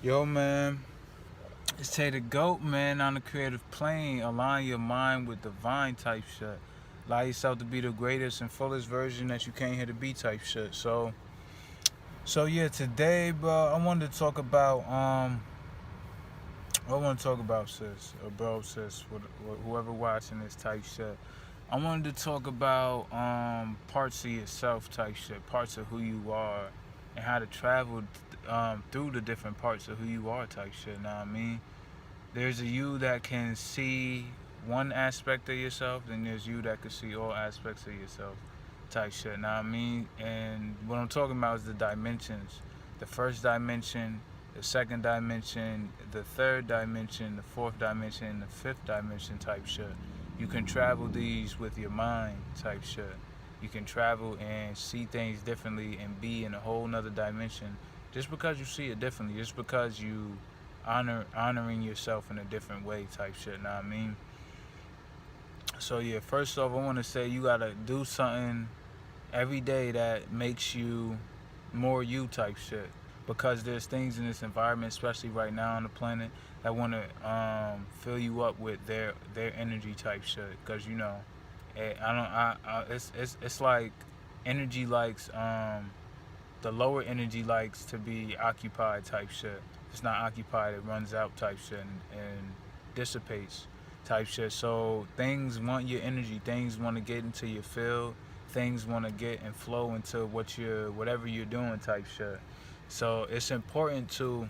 Yo, man, it's Tay the Goat, man, on the creative plane. Align your mind with divine type shit. Allow yourself to be the greatest and fullest version that you came here to be type shit. So yeah, today, bro, I wanted to talk about, I want to talk about, sis, or bro, sis, whoever watching this type shit. I wanted to talk about parts of yourself type shit, parts of who you are, and how to travel through the different parts of who you are type shit. Know what I mean? There's a you that can see one aspect of yourself, then there's you that can see all aspects of yourself type shit. Know what I mean? And what I'm talking about is the dimensions. The first dimension, the second dimension, the third dimension, the fourth dimension, and the fifth dimension type shit. You can travel these with your mind type shit. You can travel and see things differently and be in a whole nother dimension just because you see it differently, just because you honoring yourself in a different way type shit. Know what I mean? So yeah, first off, I want to say you gotta do something every day that makes you more you type shit. Because there's things in this environment, especially right now on the planet, that want to fill you up with their energy type shit. Because you know, I don't. It's like energy likes the lower energy likes to be occupied type shit. If it's not occupied, it runs out type shit and dissipates type shit. So things want your energy. Things want to get into your field. Things want to get and flow into whatever you're doing type shit. So it's important to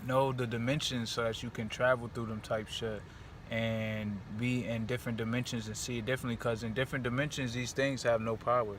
know the dimensions so that you can travel through them type shit and be in different dimensions and see it differently, because in different dimensions these things have no power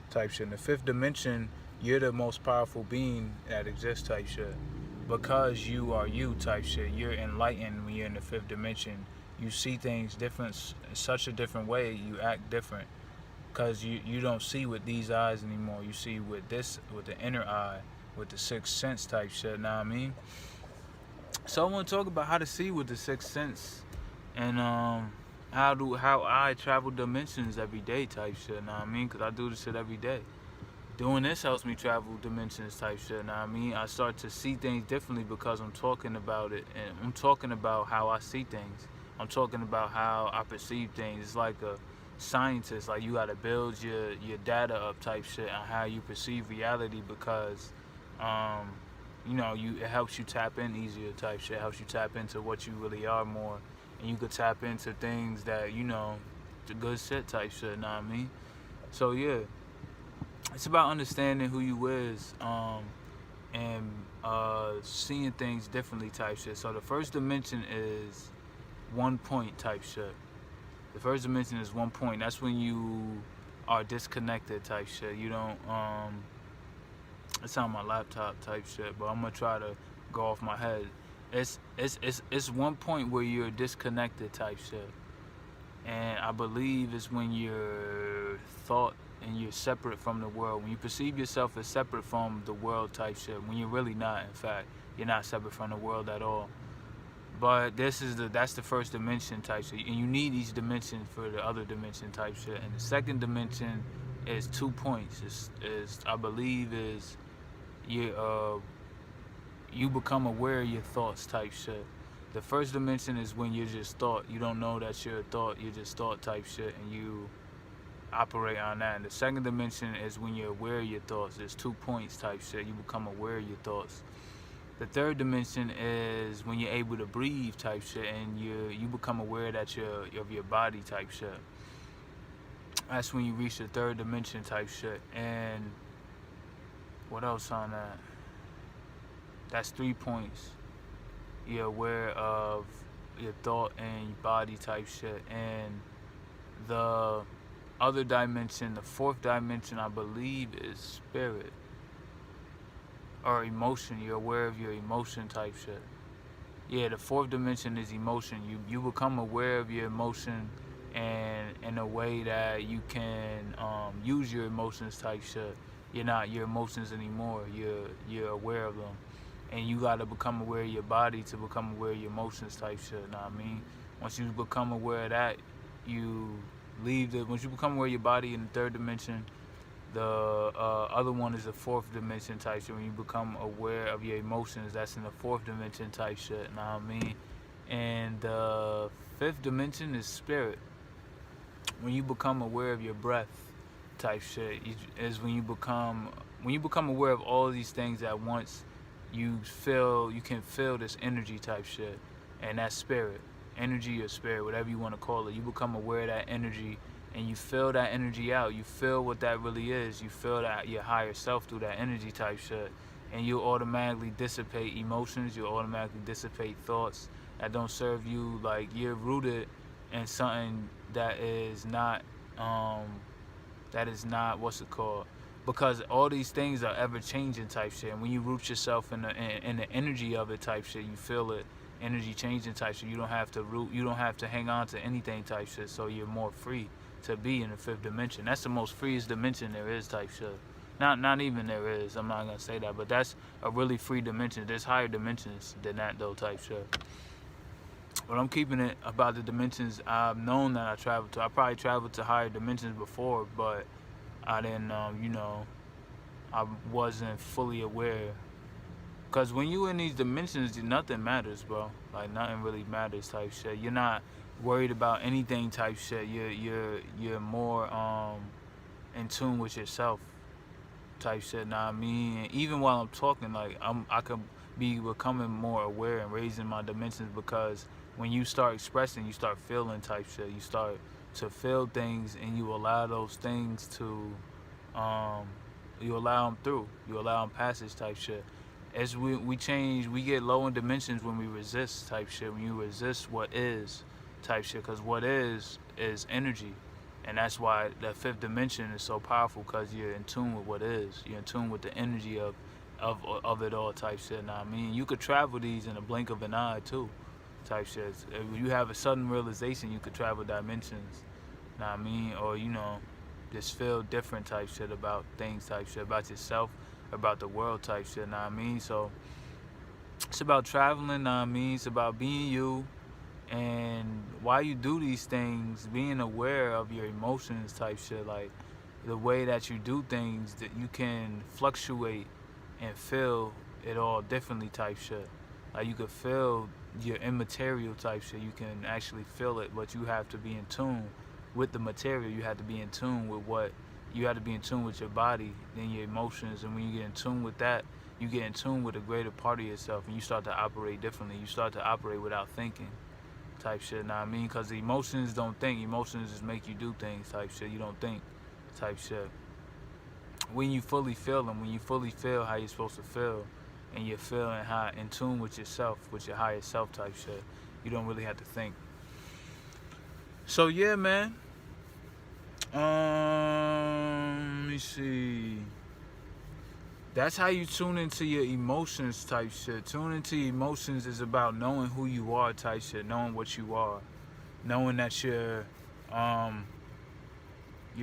type shit. In the fifth dimension, you're the most powerful being that exists type shit, because you are you type shit. You're enlightened when you're in the fifth dimension. You see things different, in such a different way. You act different because you don't see with these eyes anymore. You see with the inner eye, with the sixth sense type shit. Know what I mean? So I want to talk about how to see with the sixth sense, and how I travel dimensions every day type shit. Know what I mean? Because I do this shit every day. Doing this helps me travel dimensions type shit. Know what I mean? I start to see things differently because I'm talking about it, and I'm talking about how I see things. I'm talking about how I perceive things. It's like a scientist. Like, you gotta build your data up type shit on how you perceive reality, because um, it helps you tap in easier type shit. It helps you tap into what you really are more, and you could tap into things that the good shit type shit. Know what I mean? So yeah, it's about understanding who you is, and seeing things differently type shit. So the first dimension is 1 point type shit. The first dimension is 1 point. That's when you are disconnected type shit. You don't it's on my laptop type shit, but I'm gonna try to go off my head. It's 1 point where you're disconnected type shit. And I believe it's when you're thought and you're separate from the world. When you perceive yourself as separate from the world type shit, when you're really not. In fact, you're not separate from the world at all. But that's the first dimension type shit, and you need each dimension for the other dimension type shit. And the second dimension is 2 points. Is I believe is you become aware of your thoughts type shit. The first dimension is when you're just thought. You don't know that you're a thought. You're just thought type shit, and you operate on that. And the second dimension is when you're aware of your thoughts. It's 2 points type shit. You become aware of your thoughts. The third dimension is when you're able to breathe type shit, and you become aware that of your body type shit. That's when you reach the third dimension type shit. And what else on that? That's 3 points. You're aware of your thought and your body type shit. And the other dimension, the fourth dimension, I believe, is spirit or emotion. You're aware of your emotion type shit. Yeah, the fourth dimension is emotion. You become aware of your emotion, and in a way that you can use your emotions type shit. You're not your emotions anymore. You're aware of them, and you gotta become aware of your body to become aware of your emotions type shit. Know what I mean? Once you become aware of that, you once you become aware of your body in the third dimension, The other one is the fourth dimension type shit. When you become aware of your emotions, that's in the fourth dimension type shit. Know what I mean? And the fifth dimension is spirit. When you become aware of your breath, type shit, is when you become aware of all of these things at once. You can feel this energy type shit, and that spirit, energy or spirit, whatever you want to call it. You become aware of that energy, and you feel that energy out. You feel what that really is. You feel that your higher self through that energy type shit, and you automatically dissipate emotions. You automatically dissipate thoughts that don't serve you. Like, you're rooted in something that is not what's it called, because all these things are ever changing type shit, and when you root yourself in the energy of it type shit, you feel it, energy changing type shit. You don't have to hang on to anything type shit, so you're more free to be in the fifth dimension. That's the most freest dimension there is type shit. Not even there is, I'm not gonna say that, but that's a really free dimension. There's higher dimensions than that though type shit. But I'm keeping it about the dimensions I've known that I traveled to. I probably traveled to higher dimensions before, but I didn't, I wasn't fully aware. Because when you in these dimensions, nothing matters, bro. Like, nothing really matters type shit. You're not worried about anything type shit. You're more in tune with yourself type shit. Know what I mean? And even while I'm talking, like, I could be becoming more aware and raising my dimensions, because when you start expressing, you start feeling type shit. You start to feel things, and you allow those things to, you allow them through. You allow them passage type shit. As we change, we get low in dimensions when we resist type shit. When you resist what is type shit, because what is energy, and that's why that fifth dimension is so powerful, because you're in tune with what is. You're in tune with the energy of it all type shit. Now, I mean, you could travel these in a blink of an eye too type shit. If you have a sudden realization, you could travel dimensions. Now, I mean, or just feel different type shit about things type shit, about yourself, about the world type shit. Now, I mean, so it's about traveling. Now, I mean, it's about being you, and while you do these things, being aware of your emotions type shit. Like, the way that you do things, that you can fluctuate and feel it all differently type shit. Like, you could feel your immaterial type shit. You can actually feel it, but you have to be in tune with the material. You have to be in tune with you have to be in tune with your body, then your emotions, and when you get in tune with that, you get in tune with a greater part of yourself, and you start to operate differently. You start to operate without thinking type shit. Know what I mean? Because the emotions don't think. Emotions just make you do things type shit. You don't think type shit. When you fully feel them, when you fully feel how you're supposed to feel, and you're feeling how in tune with yourself, with your higher self type shit, you don't really have to think. So yeah, man. Let me see. That's how you tune into your emotions type shit. Tune into your emotions is about knowing who you are type shit, knowing what you are, knowing that you're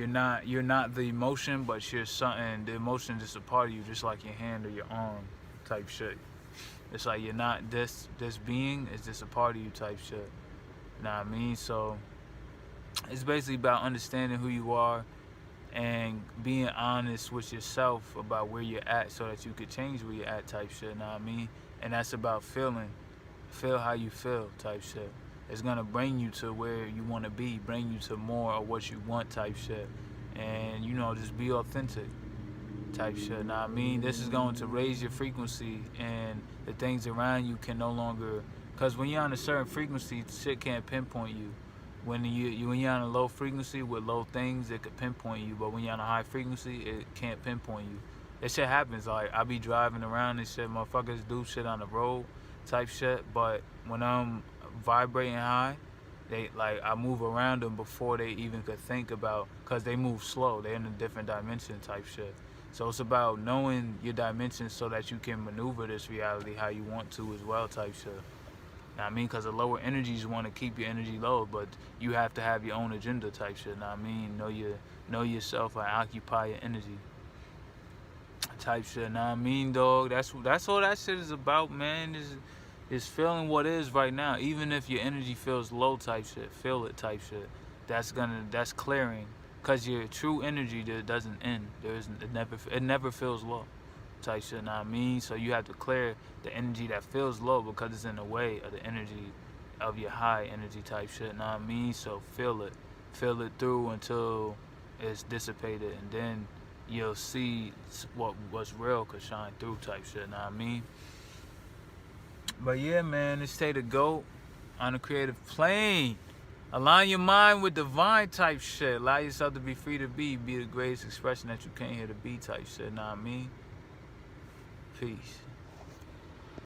not the emotion, but you're something. The emotion is just a part of you, just like your hand or your arm type shit. It's like you're not this being, it's just a part of you type shit. Know what I mean? So it's basically about understanding who you are and being honest with yourself about where you're at, so that you could change where you're at type shit. Know what I mean? And that's about feel how you feel type shit. It's gonna bring you to where you want to be, bring you to more of what you want type shit. And just be authentic type shit. Now, I mean, this is going to raise your frequency, and the things around you can no longer, because when you're on a certain frequency, shit can't pinpoint you. When you're on a low frequency with low things, it could pinpoint you, but when you're on a high frequency, it can't pinpoint you. That shit happens. Like, I be driving around and shit, motherfuckers do shit on the road type shit, but when I'm vibrating high, I move around them before they even could think about, because they move slow. They're in a different dimension type shit. So it's about knowing your dimensions so that you can maneuver this reality how you want to as well type shit. Now, I mean, because the lower energies want to keep your energy low, but you have to have your own agenda type shit. Now, I mean, know yourself and occupy your energy type shit. Now, I mean, dog, that's all that shit is about, man. Is feeling what is right now. Even if your energy feels low type shit, feel it type shit. That's clearing. Cause your true energy there doesn't end. It never feels low, type shit. Know what I mean? So you have to clear the energy that feels low because it's in the way of the energy of your high energy type shit. Know what I mean? So feel it through until it's dissipated, and then you'll see what's real could shine through type shit. Know what I mean? But yeah, man, it's Stay the GOAT on the creative plane. Align your mind with divine type shit. Allow yourself to be free to be. Be the greatest expression that you came here to be type shit. Know what I mean? Peace.